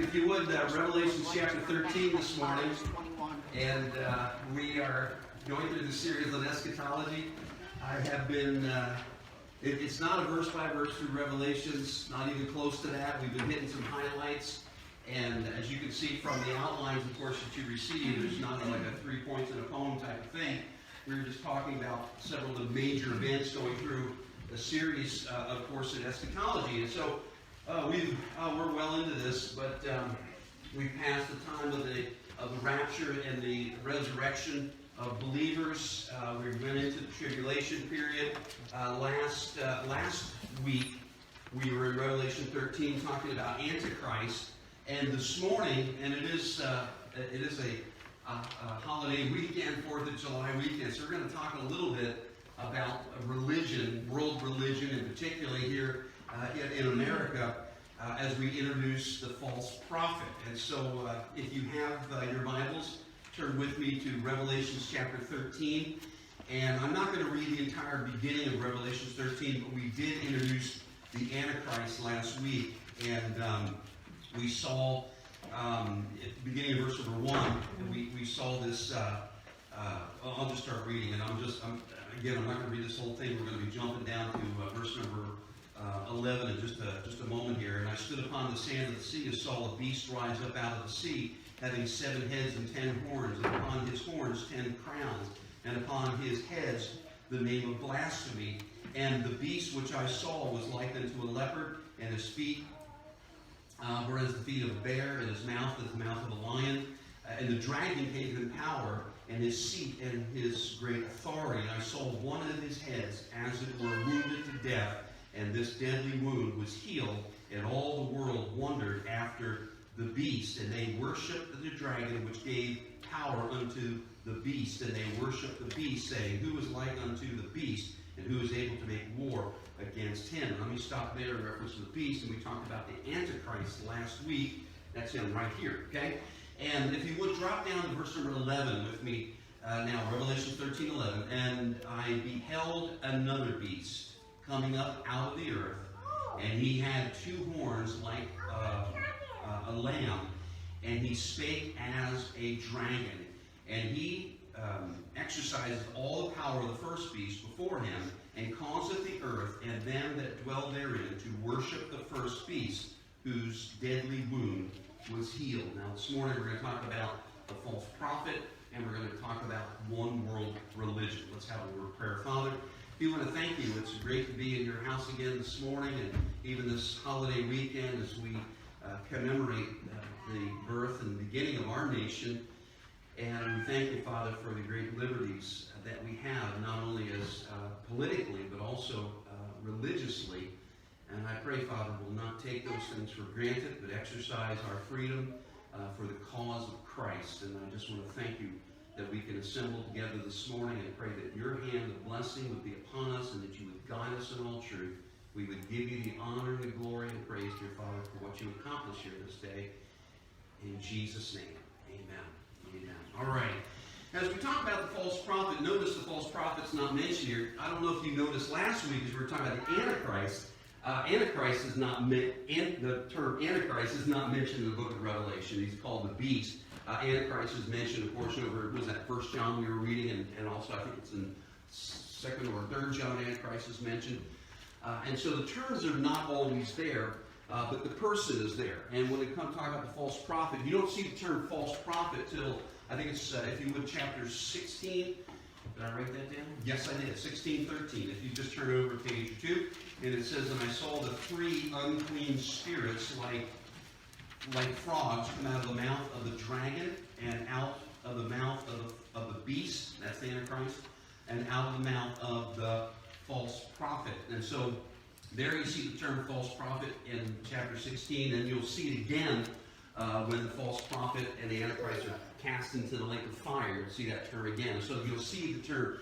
If you would, Revelation chapter 13 this morning, and we are going through the series on eschatology. I have been, it's not a verse-by-verse through Revelations, not even close to that. We've been hitting some highlights, and as you can see from the outlines, of course, that you received, there's not like a 3 points in a poem type of thing. We were just talking about several of the major events going through a series, of course, in eschatology. And so we're well into this, but we've passed the time of the rapture and the resurrection of believers. We went into the tribulation period. Last week, we were in Revelation 13 talking about Antichrist. And this morning, and it is a holiday weekend, 4th of July weekend, so we're going to talk a little bit about religion, world religion, and particularly here in America, as we introduce the false prophet. And so if you have your Bibles, turn with me to Revelation chapter 13. And I'm not going to read the entire beginning of Revelation 13, but we did introduce the Antichrist last week. And we saw, at the beginning of verse number 1, we saw this, I'll just start reading, and I'm not going to read this whole thing. We're going to be jumping down to verse number 11 in just a moment here. And I stood upon the sand of the sea and saw a beast rise up out of the sea, having 7 heads and 10 horns, and upon his horns 10 crowns, and upon his heads the name of blasphemy. And the beast which I saw was like unto a leopard, and his feet were as the feet of a bear, and his mouth as the mouth of a lion. And the dragon gave him power, and his seat, and his great authority. And I saw one of his heads as it were wounded to death, and this deadly wound was healed, and all the world wondered after the beast. And they worshipped the dragon, which gave power unto the beast. And they worshipped the beast, saying, Who is like unto the beast, and who is able to make war against him? Let me stop there in reference to the beast. And we talked about the Antichrist last week. That's him right here, okay? And if you would drop down to verse number 11 with me now, Revelation 13:11. And I beheld another beast coming up out of the earth, and he had 2 horns like a lamb, and he spake as a dragon, and he exercised all the power of the first beast before him, and causeth the earth and them that dwell therein to worship the first beast, whose deadly wound was healed. Now this morning we're going to talk about the false prophet, and we're going to talk about one world religion. Let's have a word of prayer. Father, we want to thank you. It's great to be in your house again this morning, and even this holiday weekend as we commemorate the birth and beginning of our nation. And we thank you, Father, for the great liberties that we have, not only as politically, but also religiously. And I pray, Father, we'll not take those things for granted, but exercise our freedom for the cause of Christ. And I just want to thank you that we can assemble together this morning, and pray that your hand of blessing would be upon us, and that you would guide us in all truth. We would give you the honor and the glory and praise, dear Father, for what you accomplish here this day. In Jesus' name, amen. Amen. All right. As we talk about the false prophet, notice the false prophet's not mentioned here. I don't know if you noticed last week as we were talking about the Antichrist. Antichrist is not the term Antichrist is not mentioned in the book of Revelation. He's called the beast. Antichrist is mentioned, of course, over, was that 1 John we were reading, and also I think it's in 2nd or 3rd John, Antichrist is mentioned. And so the terms are not always there, but the person is there. And when it comes to talk about the false prophet, you don't see the term false prophet till, I think it's, if you would, chapter 16. Did I write that down? Yes, I did. 16:13. If you just turn over to page 2, and it says, And I saw the 3 unclean spirits like frogs come out of the mouth of the dragon, and out of the mouth of the beast, that's the Antichrist, and out of the mouth of the false prophet. And so there you see the term false prophet in chapter 16, and you'll see it again when the false prophet and the Antichrist are cast into the lake of fire. You'll see that term again. So you'll see the term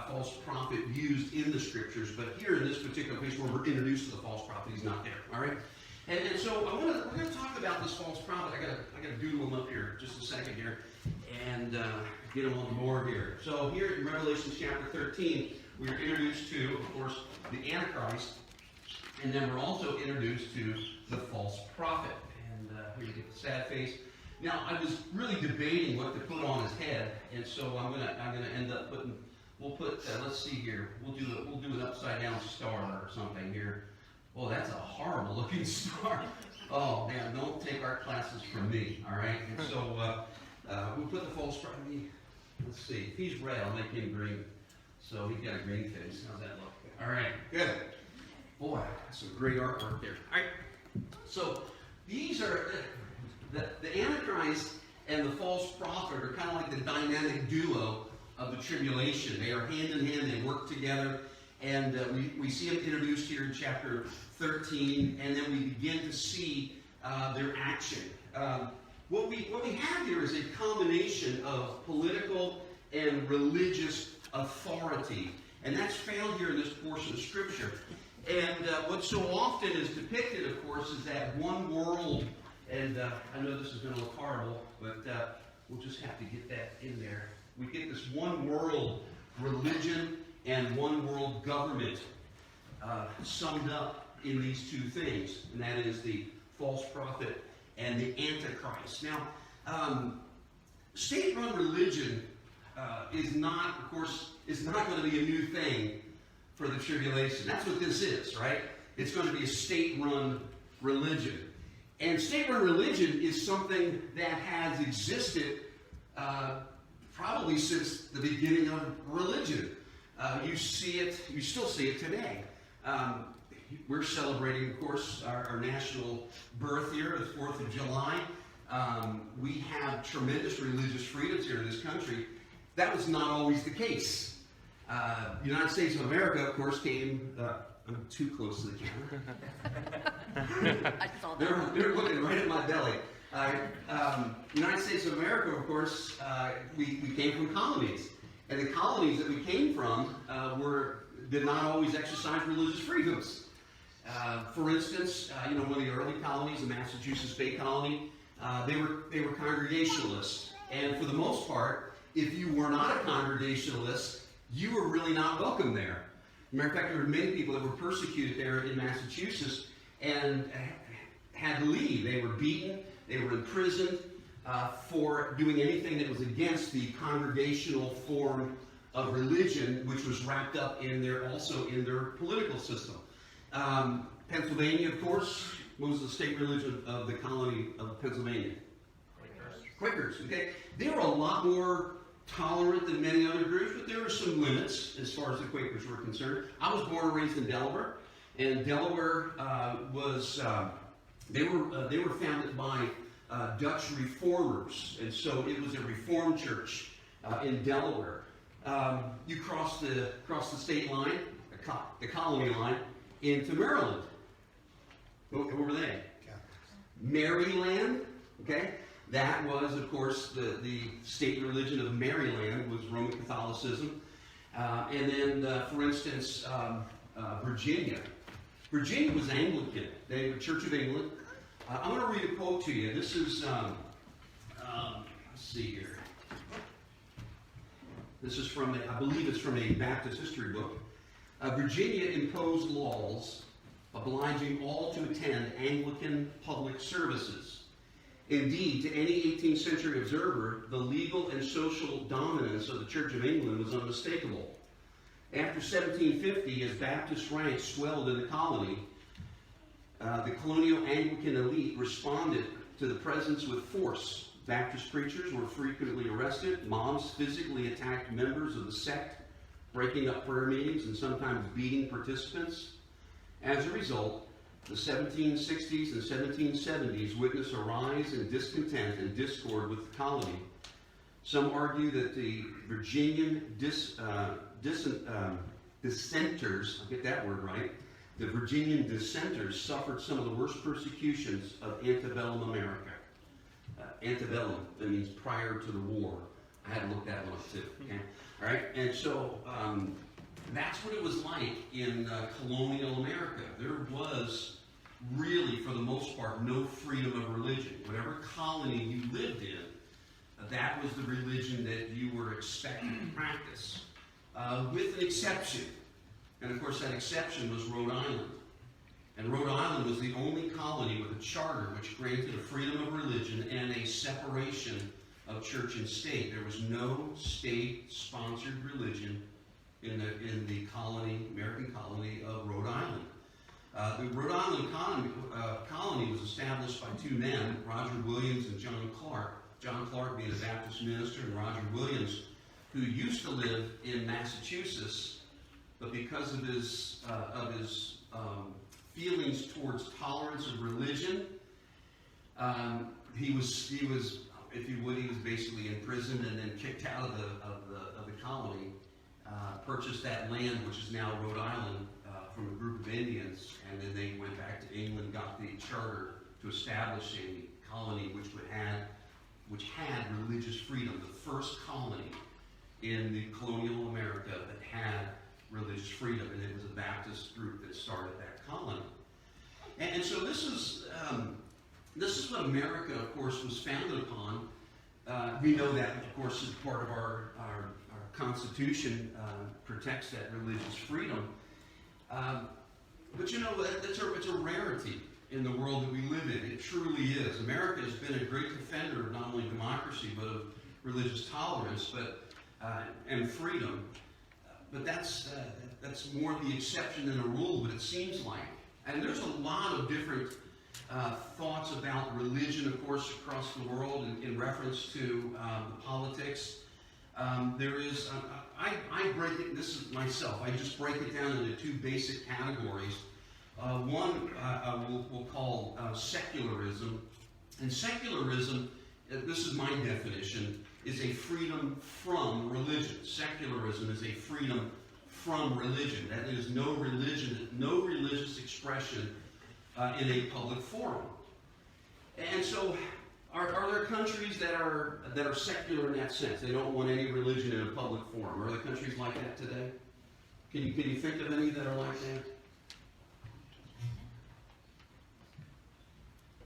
false prophet used in the scriptures, but here in this particular place where we're introduced to the false prophet, he's not there. All right. And so we're going to talk about this false prophet. I got to doodle him up here just a second here, and get him on the board here. So here in Revelation chapter 13, we are introduced to, of course, the Antichrist, and then we're also introduced to the false prophet. And here you get sad face. Now, I was really debating what to put on his head, and so I'm gonna end up putting. We'll put. Let's see here. We'll do an upside down star or something here. Oh, that's a horrible looking star. Oh man, don't take art classes from me. All right. And so we'll put the false star. Let's see. If he's red, I'll make him green. So he's got a green face. How's that look? All right. Good. Boy, that's some great artwork there. All right. So these are the Antichrist and the false prophet are kind of like the dynamic duo of the tribulation. They are hand in hand. They work together. And we see them introduced here in chapter 13, and then we begin to see their action. What we have here is a combination of political and religious authority, and that's found here in this portion of Scripture. And what so often is depicted, of course, is that one world, and I know this is going to look horrible, but we'll just have to get that in there. We get this one world religion and one world government summed up in these two things, and that is the false prophet and the Antichrist. Now, state-run religion is not, of course, is not going to be a new thing for the tribulation. That's what this is, right? It's going to be a state-run religion. And state-run religion is something that has existed probably since the beginning of religion. You see it, you still see it today. We're celebrating, of course, our national birth here, the 4th of July. We have tremendous religious freedoms here in this country. That was not always the case. The United States of America, of course, came... I'm too close to the camera. I saw that. They're looking right at my belly. United States of America, of course, we came from colonies. And the colonies that we came from did not always exercise religious freedoms. For instance, one of the early colonies, the Massachusetts Bay Colony, they were Congregationalists. And for the most part, if you were not a Congregationalist, you were really not welcome there. As a matter of fact, there were many people that were persecuted there in Massachusetts and had to leave. They were beaten, they were imprisoned for doing anything that was against the congregational form of religion, which was wrapped up in also in their political system. Pennsylvania, of course, what was the state religion of the colony of Pennsylvania? Quakers. Okay, they were a lot more tolerant than many other groups, but there were some limits as far as the Quakers were concerned. I was born and raised in Delaware, and Delaware they were founded by Dutch reformers, and so it was a reformed church in Delaware. You cross the state line, the colony line, into Maryland. Who were they? Maryland. Okay. That was, of course, the state religion of Maryland was Roman Catholicism. And then, for instance, Virginia. Virginia was Anglican. They were Church of England. I'm going to read a quote to you. This is, let's see here. This is from, I believe it's from a Baptist history book. Virginia imposed laws obliging all to attend Anglican public services. Indeed, to any 18th century observer, the legal and social dominance of the Church of England was unmistakable. After 1750, as Baptist ranks swelled in the colony, the colonial Anglican elite responded to the presence with force. Baptist preachers were frequently arrested. Mobs physically attacked members of the sect, breaking up prayer meetings and sometimes beating participants. As a result, the 1760s and 1770s witnessed a rise in discontent and discord with the colony. Some argue that the Virginian dissenters, I'll get that word right, the Virginian dissenters suffered some of the worst persecutions of antebellum America. Antebellum, that means prior to the war. I had to look that one up too. Okay? All right, and so that's what it was like in colonial America. There was really, for the most part, no freedom of religion. Whatever colony you lived in, that was the religion that you were expected to practice, with an exception. And of course, that exception was Rhode Island. And Rhode Island was the only colony with a charter which granted a freedom of religion separation of church and state. There was no state-sponsored religion in the colony, American colony of Rhode Island. The Rhode Island colony was established by two men, Roger Williams and John Clark. John Clark being a Baptist minister, and Roger Williams, who used to live in Massachusetts, but because of his feelings towards tolerance of religion, he was, if you would, he was basically imprisoned and then kicked out of the colony. Purchased that land, which is now Rhode Island, from a group of Indians, and then they went back to England, got the charter to establish a colony which had religious freedom. The first colony in the colonial America that had religious freedom, and it was a Baptist group that started that colony. And so this is what America, of course, was founded upon. We know that, of course, is part of our Constitution, protects that religious freedom. But you know, it's a rarity in the world that we live in. It truly is. America has been a great defender of not only democracy, but of religious tolerance and freedom. But that's more the exception than the rule, but it seems like. And there's a lot of different thoughts about religion, of course, across the world in reference to the politics. There is, I break it, this is myself, I just break it down into two basic categories. One we'll call secularism. And secularism, this is my definition, is a freedom from religion. Secularism is a freedom from religion. That is no religion, no religious expression in a public forum. And so, are there countries that are secular in that sense? They don't want any religion in a public forum. Are there countries like that today? Can you think of any that are like that?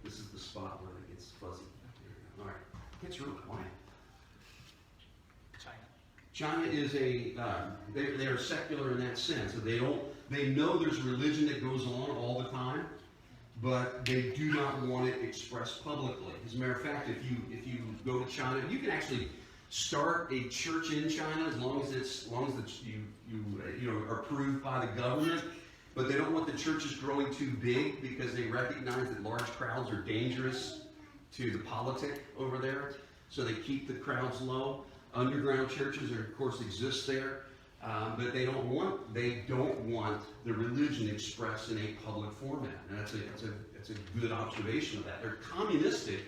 This is the spot where it gets fuzzy. All right, it gets real quiet. China is they are secular in that sense. They know there's religion that goes on all the time, but they do not want it expressed publicly. As a matter of fact, if you go to China, you can actually start a church in China as long as you are approved by the government. But they don't want the churches growing too big because they recognize that large crowds are dangerous to the politic over there. So they keep the crowds low. Underground churches, of course, exist there, but they don't want the religion expressed in a public format. And that's a good observation of that. They're communistic,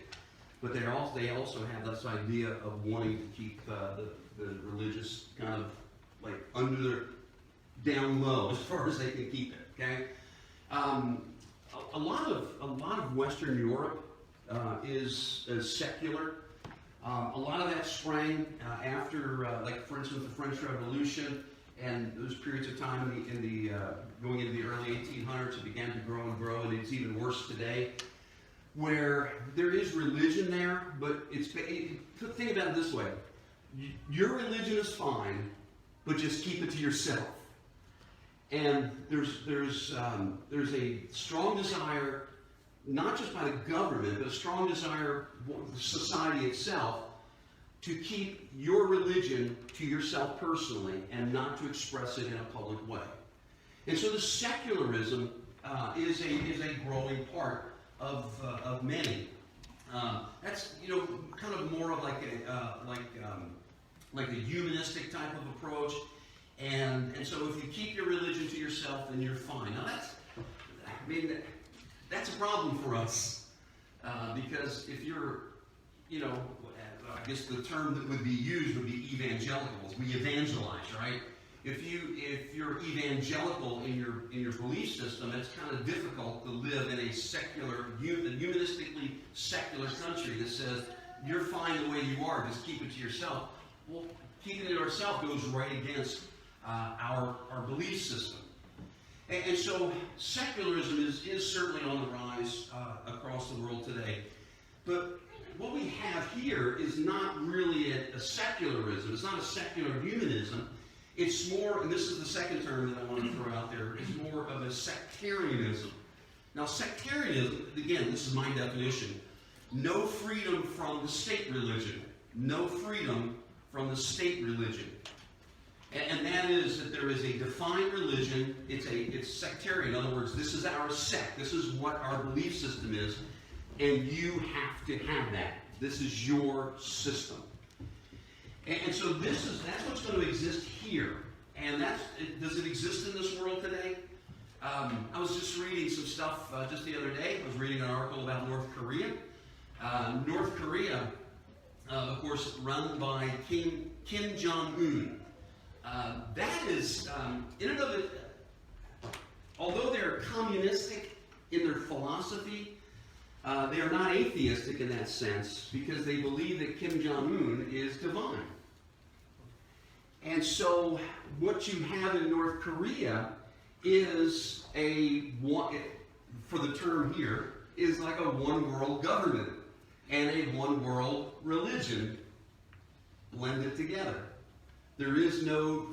but they also have this idea of wanting to keep the religious kind of like down low as far as they can keep it. Okay, a lot of Western Europe is secular. A lot of that sprang after, like for instance, the French Revolution, and those periods of time going into the early 1800s, it began to grow and grow, and it's even worse today, where there is religion there, but think about it this way: your religion is fine, but just keep it to yourself. And there's a strong desire, not just by the government, but a strong desire of society itself to keep your religion to yourself personally and not to express it in a public way. And so the secularism is a growing part of many. That's kind of more of like a humanistic type of approach. And so if you keep your religion to yourself, then you're fine. Now that's a problem for us, because if you're, I guess the term that would be used would be evangelicals. We evangelize, right? If you're evangelical in your belief system, it's kind of difficult to live in a humanistically secular country that says you're fine the way you are, just keep it to yourself. Well, keeping it to ourselves goes right against our belief system. And so secularism is certainly on the rise across the world today. But what we have here is not really a secularism. It's not a secular humanism. It's more, and this is the second term that I want to throw out there, it's more of a sectarianism. Now sectarianism, again, this is my definition. no freedom from the state religion. No freedom from the state religion. And that is that there is a defined religion. It's sectarian. In other words, this is our sect. This is what our belief system is. And you have to have that. This is your system. And so that's what's going to exist here. And does it exist in this world today? I was just reading some stuff just the other day. I was reading an article about North Korea. North Korea, of course, run by Kim Jong-un. That is, in and of it, although they're communistic in their philosophy, they are not atheistic in that sense because they believe that Kim Jong-un is divine. And so what you have in North Korea is for the term here, is like a one world government and a one world religion blended together. There's no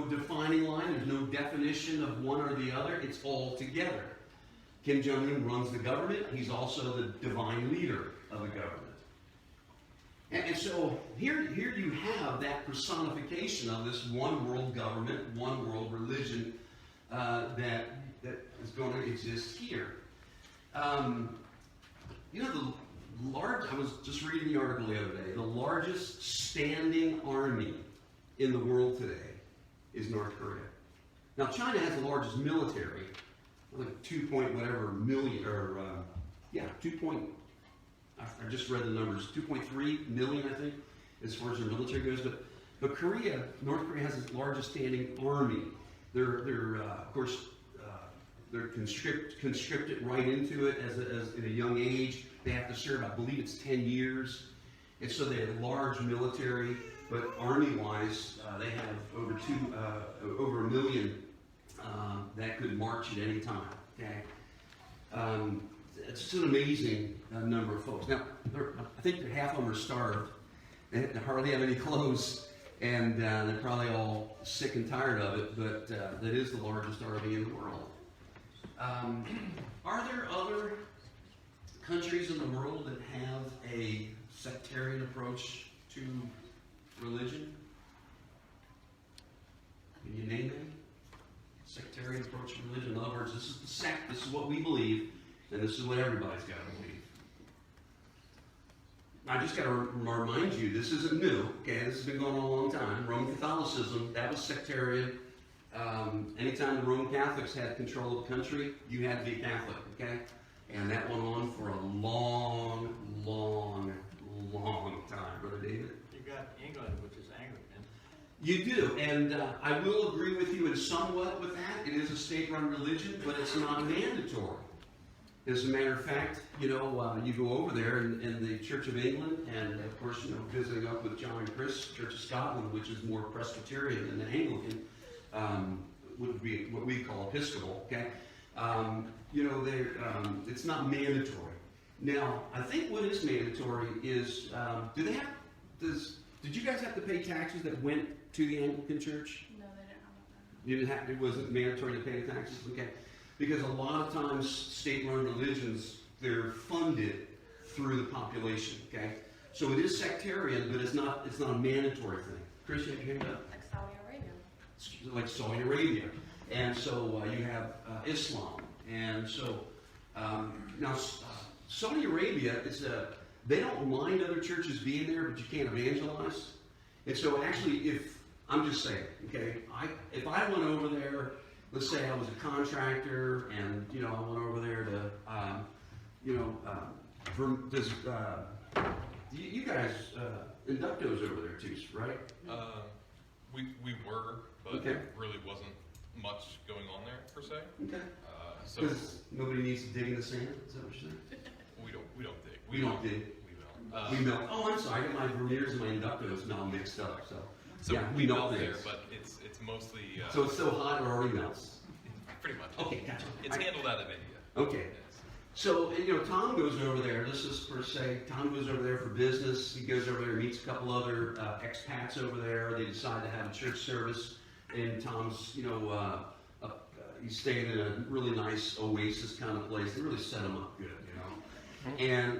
defining line, there's no definition of one or the other, it's all together. Kim Jong-un runs the government, he's also the divine leader of the government. And so here you have that personification of this one world government, one world religion that is going to exist here. I was just reading the article the other day, the largest standing army in the world today is North Korea. Now, China has the largest military, like 2.whatever million, I just read the numbers, 2.3 million, I think, as far as their military goes. But North Korea has the largest standing army. They're conscripted right into it as in a young age. They have to serve, I believe it's 10 years. And so they have a large military, but army-wise, they have over a million that could march at any time. Okay, it's an amazing number of folks. Now, I think half of them are starved. They hardly have any clothes, and they're probably all sick and tired of it. But that is the largest army in the world. Are there other countries in the world that have a sectarian approach to religion? Can you name any? Sectarian approach to religion. In other words, this is the sect, this is what we believe, and this is what everybody's got to believe. I just got to remind you, this isn't new. Okay, this has been going on a long time. Roman Catholicism, that was sectarian. Anytime the Roman Catholics had control of the country, you had to be Catholic. Okay, and that went on for a long, long, long time, Brother David. You got England, which is Anglican. You do, and I will agree with you in somewhat with that. It is a state-run religion, but it's not mandatory. As a matter of fact, you go over there in the Church of England, and of course, visiting up with John and Chris, Church of Scotland, which is more Presbyterian than the Anglican, would be what we call Episcopal. Okay, it's not mandatory. Now, I think what is mandatory is, did you guys have to pay taxes that went to the Anglican Church? No, they didn't have that. It wasn't mandatory to pay taxes? Okay. Because a lot of times, state-run religions, they're funded through the population, okay? So it is sectarian, but it's not a mandatory thing. Chris, you have your hand up? Like Saudi Arabia. Like Saudi Arabia. And so you have Islam. And so, now, Saudi Arabia, they don't mind other churches being there, but you can't evangelize. And so actually, I'm just saying, okay, if I went over there, let's say I was a contractor, and I went over there to, you guys inductos over there too, right? We were, but okay. There really wasn't much going on there per se. Okay. So because nobody needs to dig in the sand. Is that what you're saying? We don't dig. We don't dig. We melt. We melt. Oh, I'm sorry. I got my Vermeers and my inductos now mixed up. So yeah, we melt there, things. but it's mostly. So it's so hot it already melts. Pretty much. Okay, gotcha. It's handled out of India. Okay. So, Tom goes over there. This is per se. Tom goes over there for business. He goes over there, meets a couple other expats over there. They decide to have a church service, and Tom's, he's staying in a really nice oasis kind of place. They really set him up good, And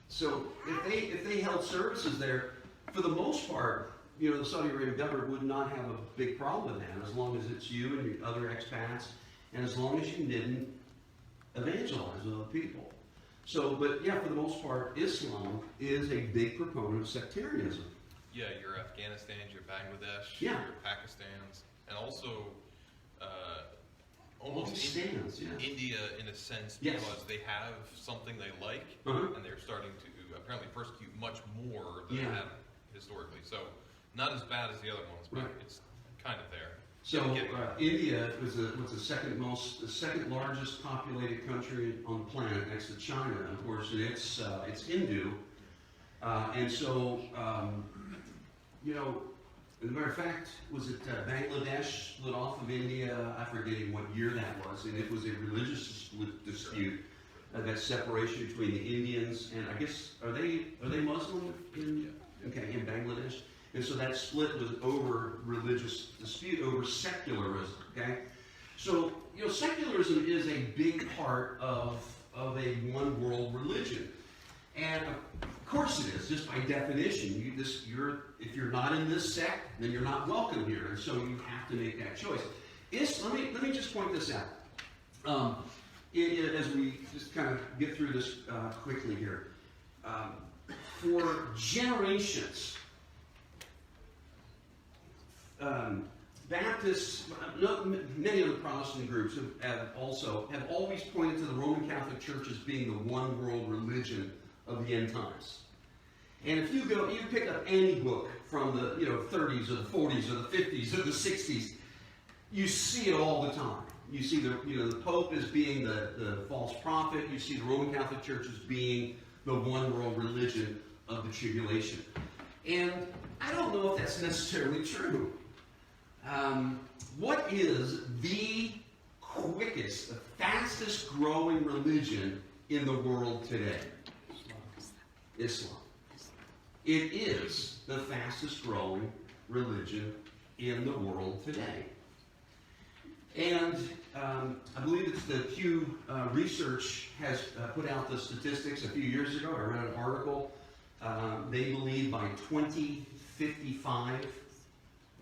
So if they held services there, for the most part, the Saudi Arabian government would not have a big problem with that, as long as it's you and your other expats, and as long as you didn't evangelize with other people. So, but yeah, for the most part, Islam is a big proponent of sectarianism. Yeah, your Afghanistan's, your Bangladesh, Yeah. your Pakistan's, and also almost Stands, yeah. India in a sense, Yes. because they have something they like, Uh-huh. and they're starting to apparently persecute much more than Yeah. they have historically. So not as bad as the other ones, but Right. it's kind of there. So Getting there. India was the second largest populated country on the planet, next to China. Of course, it's Hindu, and so as a matter of fact, was it Bangladesh split off of India? I forget what year that was, and it was a religious dispute. That separation between the Indians and I guess are they Muslim in Bangladesh? And so that split was over religious dispute over secularism. Okay, so secularism is a big part of a one world religion, and of course it is just by definition. If you're not in this sect, then you're not welcome here, and so you have to make that choice. Let me just point this out. As we just kind of get through this quickly here, for generations, Baptists, many of the Protestant groups have always pointed to the Roman Catholic Church as being the one world religion of the end times. And if you pick up any book from the 30s or the 40s or the 50s or the 60s, you see it all the time. You see the Pope as being the false prophet. You see the Roman Catholic Church as being the one world religion of the tribulation. And I don't know if that's necessarily true. What is the quickest, the fastest growing religion in the world today? Islam. It is the fastest growing religion in the world today. And I believe it's the Pew Research has put out the statistics a few years ago. I read an article. They believe by 2055,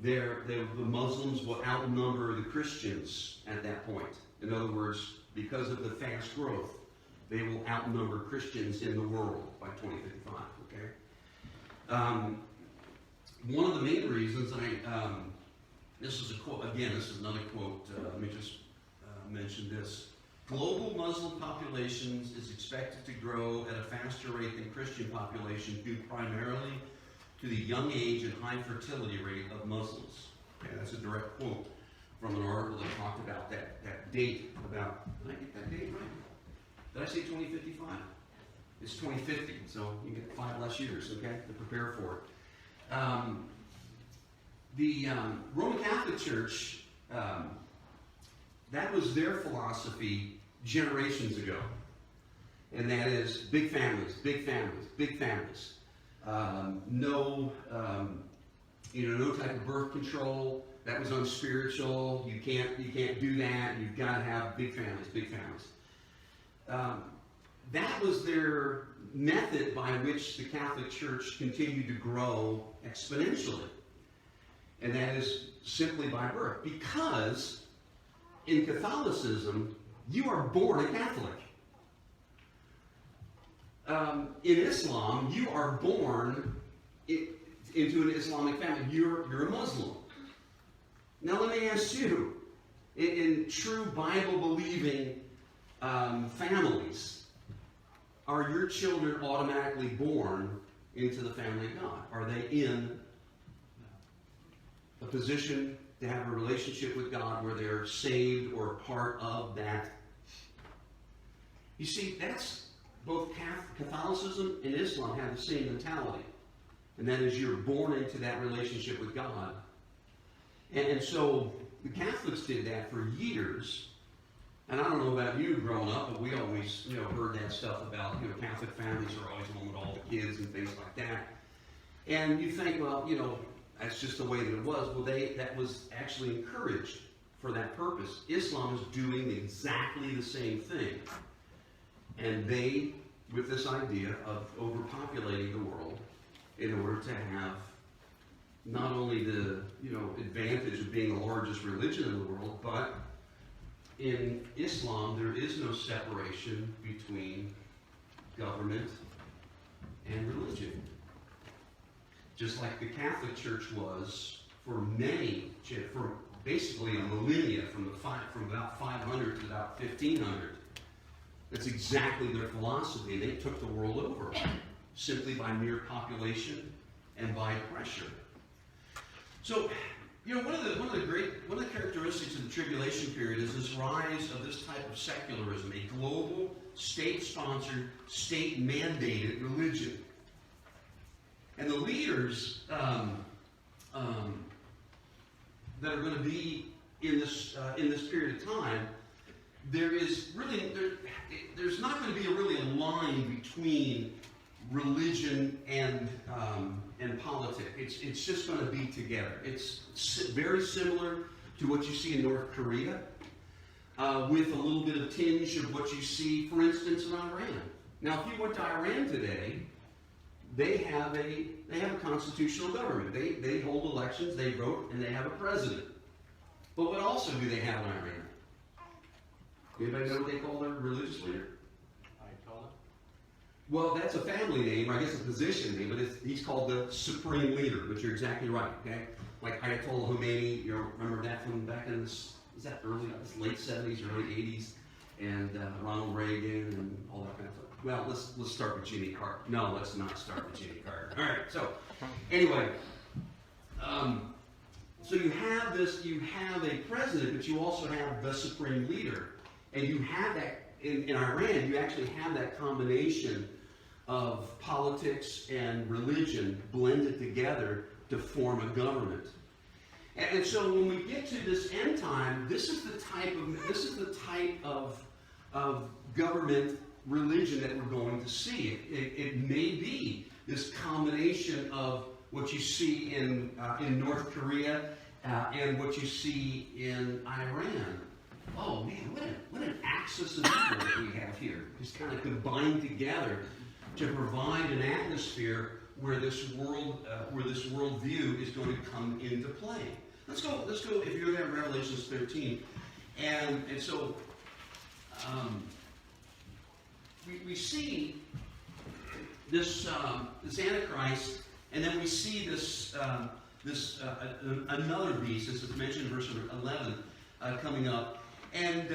the Muslims will outnumber the Christians at that point. In other words, because of the fast growth, they will outnumber Christians in the world by 2055. Okay. One of the main reasons this is a quote, again, this is another quote, let me just mention this. Global Muslim populations is expected to grow at a faster rate than Christian population due primarily to the young age and high fertility rate of Muslims. Okay, that's a direct quote from an article that talked about that date about, did I get that date right? Did I say 2055? It's 2050, so you get 5 less years, okay, to prepare for it. The Roman Catholic Church, that was their philosophy generations ago. And that is big families, big families, big families. No type of birth control. That was unspiritual. You can't do that. You've got to have big families, big families. That was their method by which the Catholic Church continued to grow exponentially. And that is simply by birth. Because in Catholicism, you are born a Catholic. In Islam, you are born into an Islamic family. You're a Muslim. Now let me ask you, in true Bible-believing families, are your children automatically born into the family of God? Are they in a position to have a relationship with God where they're saved or part of that? You see, that's both Catholicism and Islam have the same mentality. And that is you're born into that relationship with God. And so the Catholics did that for years. And I don't know about you growing up, but we always heard that stuff about Catholic families are always home with all the kids and things like that. And you think, well, that's just the way that it was. Well, that was actually encouraged for that purpose. Islam is doing exactly the same thing. And they with this idea of overpopulating the world in order to have not only the advantage of being the largest religion in the world, but in Islam there is no separation between government and religion. Just like the Catholic Church was for basically a millennia, from about 500 to about 1500. That's exactly their philosophy. They took the world over simply by mere population and by pressure. So, one of the characteristics of the tribulation period is this rise of this type of secularism, a global, state-sponsored, state-mandated religion. And the leaders that are going to be in this period of time, there's not going to be really a line between religion and politics. It's just going to be together. It's very similar to what you see in North Korea, with a little bit of tinge of what you see, for instance, in Iran. Now, if you went to Iran today, they have a constitutional government. They hold elections, they vote, and they have a president. But what also do they have in Iran? Anybody know what they call their religious leader? Ayatollah? Well, that's a family name, or I guess a position name, but he's called the Supreme Leader, but you're exactly right, okay? Like Ayatollah Khomeini, you remember that from back in late 70s, early 80s, and Ronald Reagan and all that kind of stuff. Well, let's start with Jimmy Carter. No, let's not start with Jimmy Carter. All right, so anyway, so you have a president, but you also have the Supreme Leader. And you have that, in Iran, you actually have that combination of politics and religion blended together to form a government. And so when we get to this end time, this is the type of government religion that we're going to see. It may be this combination of what you see in North Korea and what you see in Iran. Oh man, what an axis of evil that we have here. Just kind of combined together to provide an atmosphere where this worldview is going to come into play. Let's go. If you're at Revelation 13, and so we see this Antichrist, and then we see this another beast, as is mentioned in verse 11, coming up. And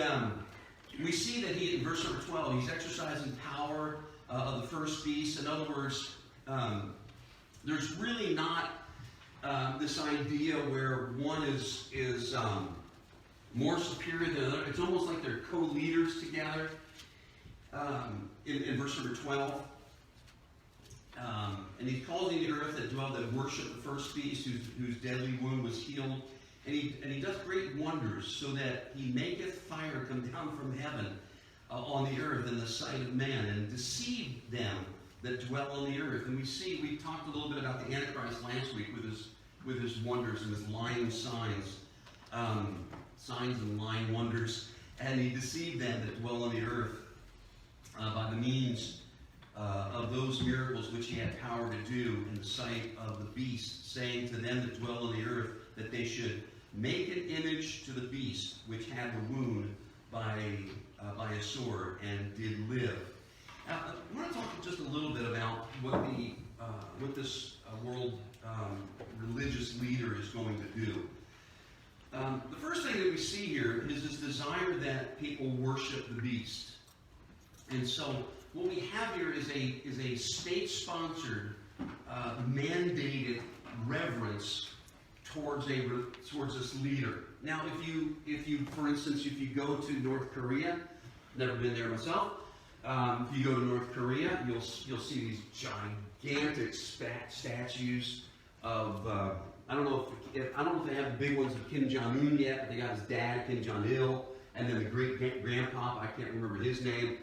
we see that in verse number 12, he's exercising power of the first beast. In other words, there's really not this idea where one is more superior than another. It's almost like they're co-leaders together. In verse number 12, and he's causing the earth that dwell that worship the first beast, whose deadly wound was healed. And he does great wonders, so that he maketh fire come down from heaven on the earth in the sight of man, and deceive them that dwell on the earth. And we talked a little bit about the Antichrist last week with his wonders and his lying signs and lying wonders. And he deceived them that dwell on the earth by the means of those miracles which he had power to do in the sight of the beast, saying to them that dwell on the earth that they should make an image to the beast which had the wound by a sword and did live. Now, I want to talk just a little bit about what this world religious leader is going to do. The first thing that we see here is this desire that people worship the beast. And so what we have here is a state-sponsored, mandated reverence towards this leader. Now, if you, for instance, if you go to North Korea, never been there myself. If you go to North Korea, you'll see these gigantic statues of I don't know if they have the big ones of Kim Jong-un yet, but they got his dad, Kim Jong-il, and then the great grandpa, I can't remember his name.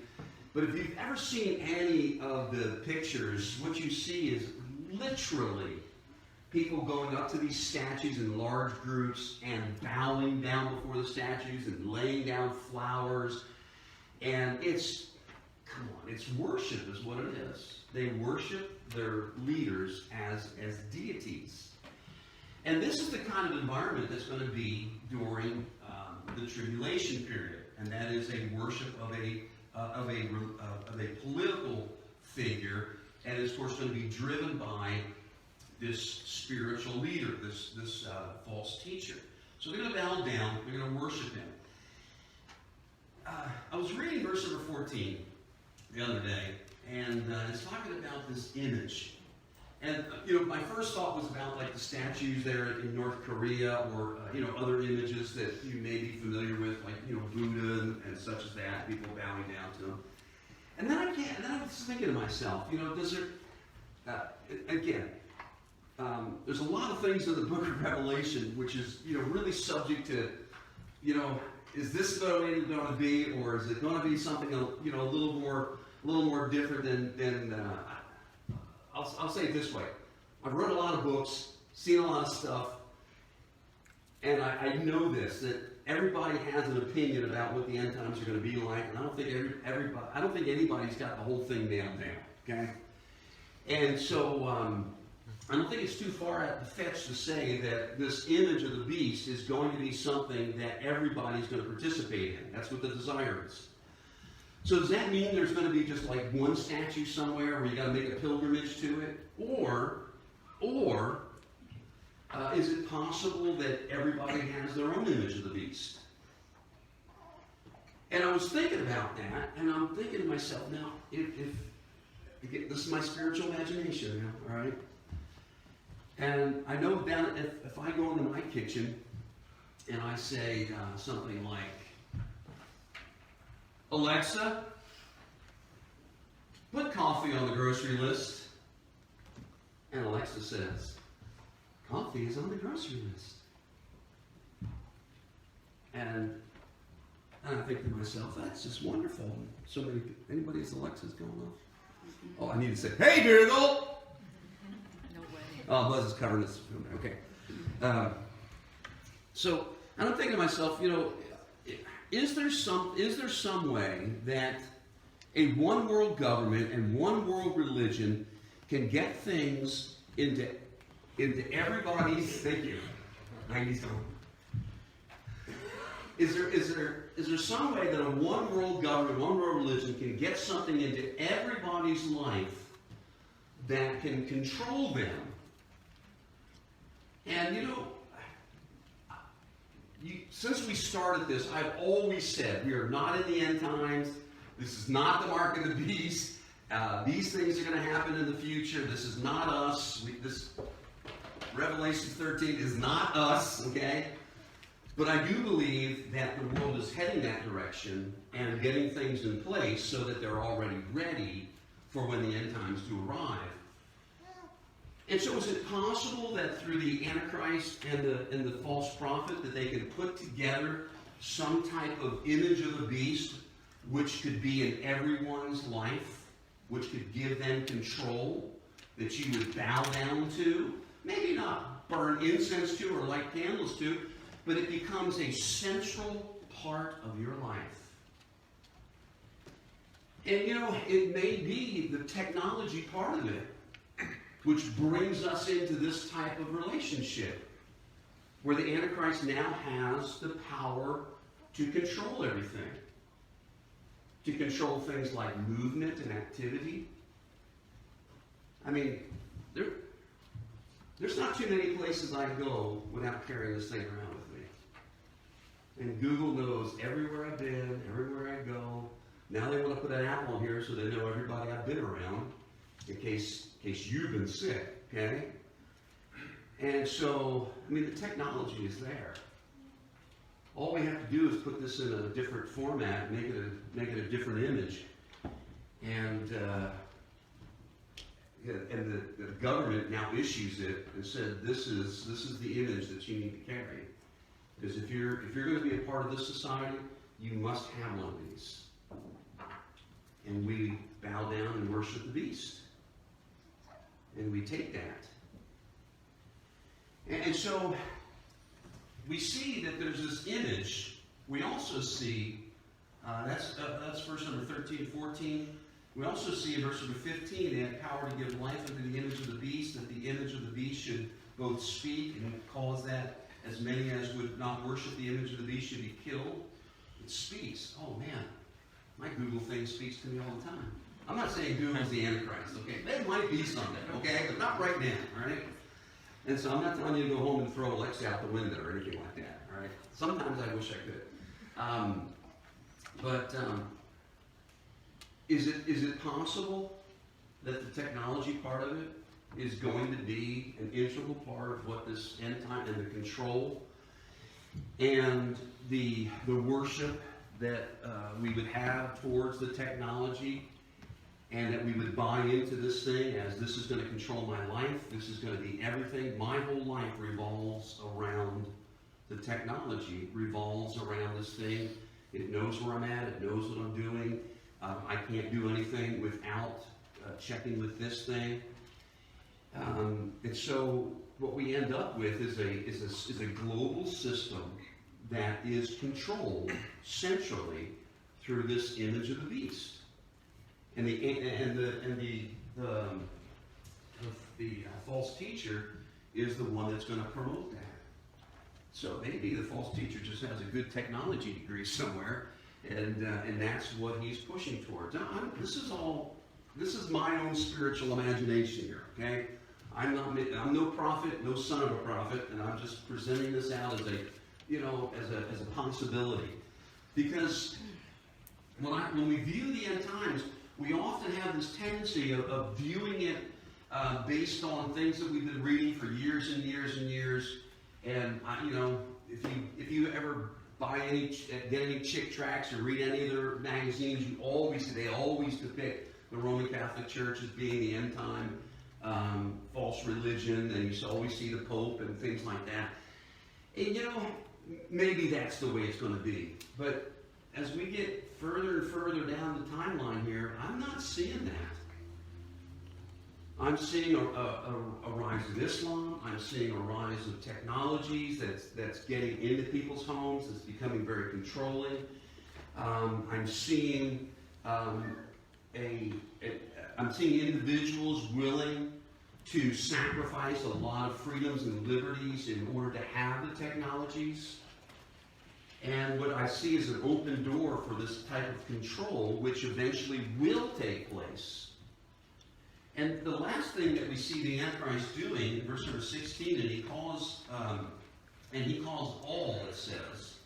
But if you've ever seen any of the pictures, what you see is literally people going up to these statues in large groups and bowing down before the statues and laying down flowers. And it's come on, it's worship is what it is. They worship their leaders as deities. And this is the kind of environment that's going to be during the tribulation period, and that is a worship of a political figure, and it's of course going to be driven by this spiritual leader, this false teacher. So they're going to bow down, they're going to worship him. I was reading verse number 14 the other day, and it's talking about this image. And, my first thought was about, like, the statues there in North Korea, or, other images that you may be familiar with, like, Buddha and such as that, people bowing down to them. And then I was thinking to myself, does there, there's a lot of things in the book of Revelation which is, really subject to, is this the way it's going to be, or is it going to be something, a little more different than I'll say it this way. I've read a lot of books, seen a lot of stuff, and I know this, that everybody has an opinion about what the end times are going to be like, and I don't think anybody's got the whole thing nailed down, okay? And so, I don't think it's too far out the fetch to say that this image of the beast is going to be something that everybody's going to participate in. That's what the desire is. So does that mean there's going to be just like one statue somewhere where you got to make a pilgrimage to it? Or is it possible that everybody has their own image of the beast? And I was thinking about that, and I'm thinking to myself, now, if this is my spiritual imagination now, all right? And I know down if I go into my kitchen and I say something like, Alexa, put coffee on the grocery list. And Alexa says, coffee is on the grocery list. And I think to myself, that's just wonderful. Anybody's Alexa's going off? Oh, I need to say, hey, Google! No way. Oh, Buzz is covering this. Okay. So, and I'm thinking to myself, is there some way that a one world government and one world religion can get things into everybody's thinking? Is there some way that a one world government, one world religion can get something into everybody's life that can control them? And since we started this, I've always said we are not in the end times. This is not the mark of the beast. These things are going to happen in the future. This is not us. This Revelation 13 is not us, okay? But I do believe that the world is heading that direction and getting things in place so that they're already ready for when the end times do arrive. And so is it possible that through the Antichrist and the false prophet that they can put together some type of image of the beast which could be in everyone's life, which could give them control, that you would bow down to, maybe not burn incense to or light candles to, but it becomes a central part of your life. And it may be the technology part of it, which brings us into this type of relationship, where the Antichrist now has the power to control everything, to control things like movement and activity. I mean, there's not too many places I go without carrying this thing around with me. And Google knows everywhere I've been, everywhere I go. Now they want to put an app on here so they know everybody I've been around, in case you've been sick, okay? And so, the technology is there. All we have to do is put this in a different format, make it a different image, and the government now issues it and said this is the image that you need to carry, because if you're going to be a part of this society, you must have one of these. And we bow down and worship the beast. And we take that. And so we see that there's this image. We also see That's verse number 13, 14. We also see in verse number 15, they had power to give life unto the image of the beast, that the image of the beast should both speak, and it calls that as many as would not worship the image of the beast should be killed. It speaks. Oh man, my Google thing speaks to me all the time. I'm not saying Google's the Antichrist, okay? There might be someday, okay? But not right now, all right? And so I'm not telling you to go home and throw Alexa out the window or anything like that, all right? Sometimes I wish I could. Is it possible that the technology part of it is going to be an integral part of what this end time and the control and the worship that we would have towards the technology, and that we would buy into this thing as this is going to control my life, this is going to be everything. My whole life revolves around the technology, revolves around this thing. It knows where I'm at, it knows what I'm doing. I can't do anything without checking with this thing. And so what we end up with is a global system that is controlled centrally through this image of the beast. And the false teacher is the one that's going to promote that. So maybe the false teacher just has a good technology degree somewhere, and that's what he's pushing towards. Now, this is my own spiritual imagination here. Okay, I'm no prophet, no son of a prophet, and I'm just presenting this out as a possibility, because when we view the end times, we often have this tendency of viewing it based on things that we've been reading for years and years and years. And if you ever get any chick tracts or read any of their magazines, they always depict the Roman Catholic Church as being the end time false religion, and you always see the Pope and things like that. And maybe that's the way it's going to be, but as we get further and further down the timeline here, I'm not seeing that. I'm seeing a rise of Islam. I'm seeing a rise of technologies that's getting into people's homes. It's becoming very controlling. I'm seeing individuals willing to sacrifice a lot of freedoms and liberties in order to have the technologies. And what I see is an open door for this type of control, which eventually will take place. And the last thing that we see the Antichrist doing, in verse number 16, and he calls all, it says,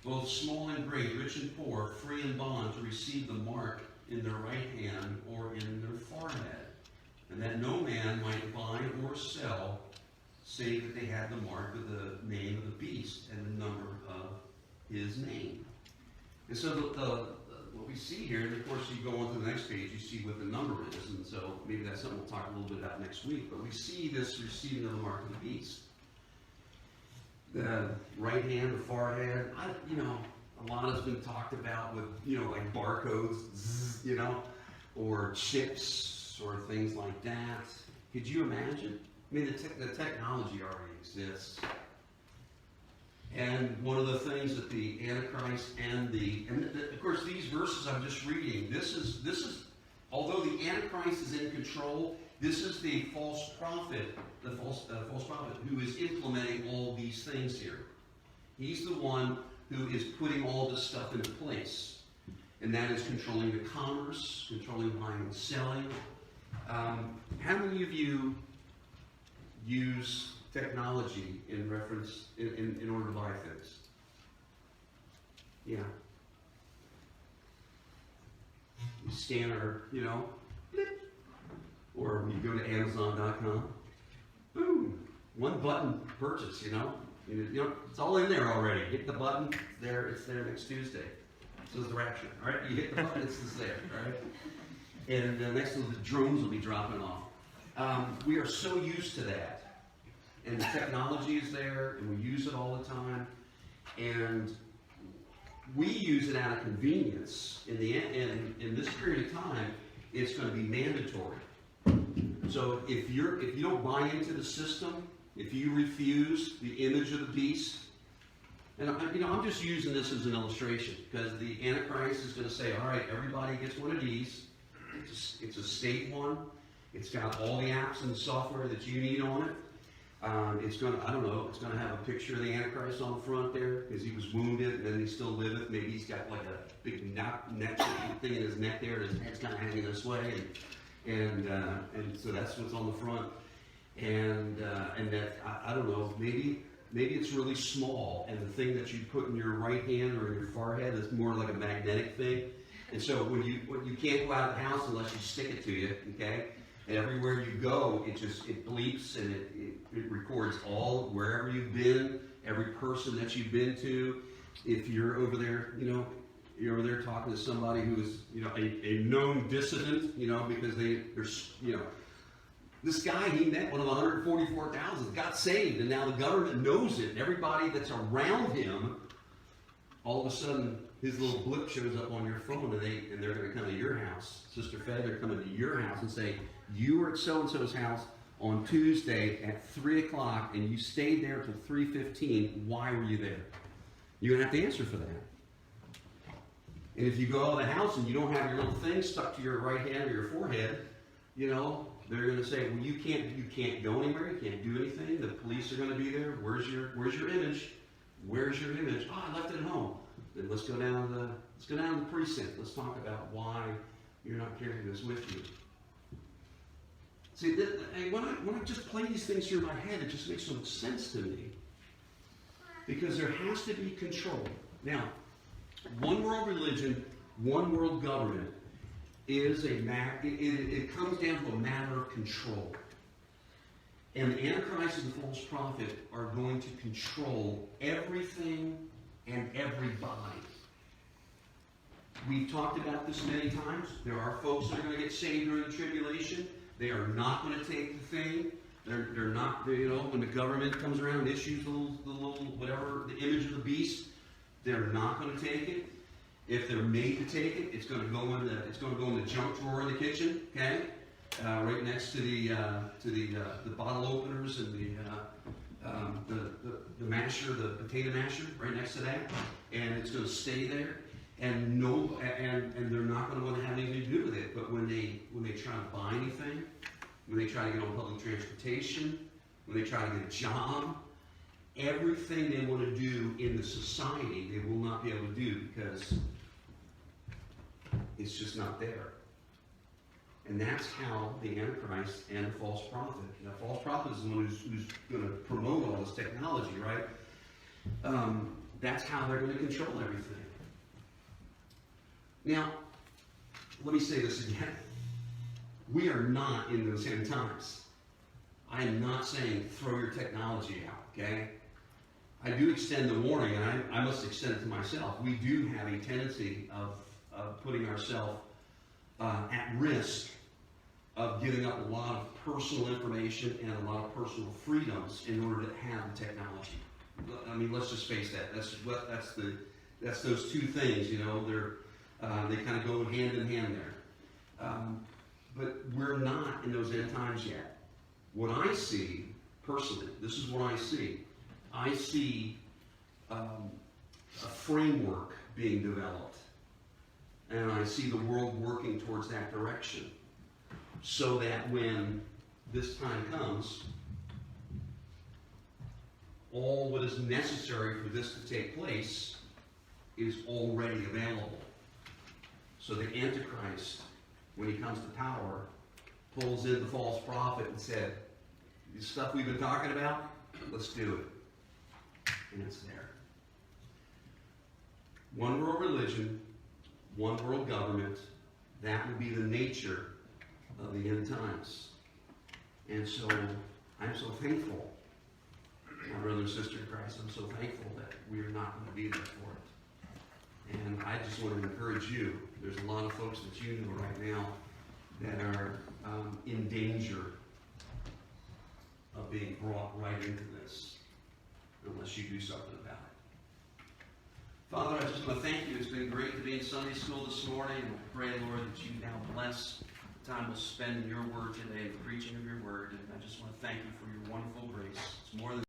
both small and great, rich and poor, free and bond, to receive the mark in their right hand or in their forehead, and that no man might buy or sell, save that they had the mark of the name of the beast and the number of his name. And so what we see here, and of course you go on to the next page, you see what the number is, and so maybe that's something we'll talk a little bit about next week, but we see this receiving of the mark of the beast. The right hand, the forehead, a lot has been talked about with, like barcodes, or chips or things like that. Could you imagine? I mean, the technology already exists. And one of the things that the Antichrist and of course these verses I'm just reading, this is although the Antichrist is in control, this is the false prophet, who is implementing all these things here. He's the one who is putting all this stuff into place. And that is controlling the commerce, controlling buying and selling. How many of you use technology in reference in order to buy things? Yeah. You scan our, blip, or you go to Amazon.com. Boom, one button purchase. It's all in there already. Hit the button, it's there next Tuesday. So is the rapture. All right, you hit the button, it's there. All right, and next to the drones will be dropping off. We are so used to that, and the technology is there, and we use it all the time, and we use it out of convenience. In this period of time, it's going to be mandatory. So if you don't buy into the system, if you refuse the image of the beast, And I'm just using this as an illustration because the Antichrist is going to say, all right, everybody gets one of these. It's a state one. It's got all the apps and software that you need on it. It's going to, I don't know, it's going to have a picture of the Antichrist on the front there because he was wounded and then he still liveth. Maybe he's got like a big neck thing in his neck there and his head's kind of hanging this way. And so that's what's on the front. And that, I don't know, maybe it's really small, and the thing that you put in your right hand or in your forehead is more like a magnetic thing. And so when you can't go out of the house unless you stick it to you, okay? And everywhere you go, it bleeps and it records all wherever you've been, every person that you've been to. If you're over there, you're over there talking to somebody who is, a known dissident, because they're. This guy, he met one of the 144,000, got saved, and now the government knows it. And everybody that's around him, all of a sudden, his little blip shows up on your phone, and they're going to come to your house. Sister Fed, they're coming to your house and say, you were at so-and-so's house on Tuesday at 3 o'clock, and you stayed there till 3:15. Why were you there? You're going to have to answer for that. And if you go out of the house and you don't have your little thing stuck to your right hand or your forehead, they're going to say, well, you can't go anywhere, you can't do anything. The police are going to be there. Where's your image? Where's your image? Oh, I left it at home. Then let's go down to the precinct. Let's talk about why you're not carrying this with you. See, when I just play these things through my head, it just makes so much sense to me. Because there has to be control. Now, one world religion, one world government is it comes down to a matter of control. And the Antichrist and the false prophet are going to control everything and everybody. We've talked about this many times. There are folks that are going to get saved during the tribulation. They are not going to take the thing. They're not, when the government comes around and issues the little whatever, the image of the beast, they're not going to take it. If they're made to take it, it's going to go in the junk drawer in the kitchen, okay? Right next to the bottle openers and the masher, the potato masher, right next to that, and it's going to stay there. And they're not going to want to have anything to do with it. But when they try to buy anything, when they try to get on public transportation, when they try to get a job, everything they want to do in the society, they will not be able to do because it's just not there. And that's how the Antichrist and the false prophet. The false prophet is the one who's going to promote all this technology, right? That's how they're going to control everything. Now, let me say this again. We are not in those end times. I am not saying throw your technology out, okay? I do extend the warning, and I must extend it to myself. We do have a tendency of putting ourselves at risk of giving up a lot of personal information and a lot of personal freedoms in order to have the technology. I mean, let's just face that. That's those two things. They kind of go hand in hand there. But we're not in those end times yet. What I see, personally, this is what I see. I see a framework being developed. And I see the world working towards that direction. So that when this time comes, all what is necessary for this to take place is already available. So the Antichrist, when he comes to power, pulls in the false prophet and said, this stuff we've been talking about, let's do it. And it's there. One world religion, one world government, that will be the nature of the end times. And so, I'm so thankful, my brother and sister in Christ, I'm so thankful that we are not going to be there for it. And I just want to encourage you. There's a lot of folks that you know right now that are in danger of being brought right into this unless you do something about it. Father, I just want to thank you. It's been great to be in Sunday school this morning. And I pray, Lord, that you now bless the time we'll spend in your word today, the preaching of your word. And I just want to thank you for your wonderful grace. It's more than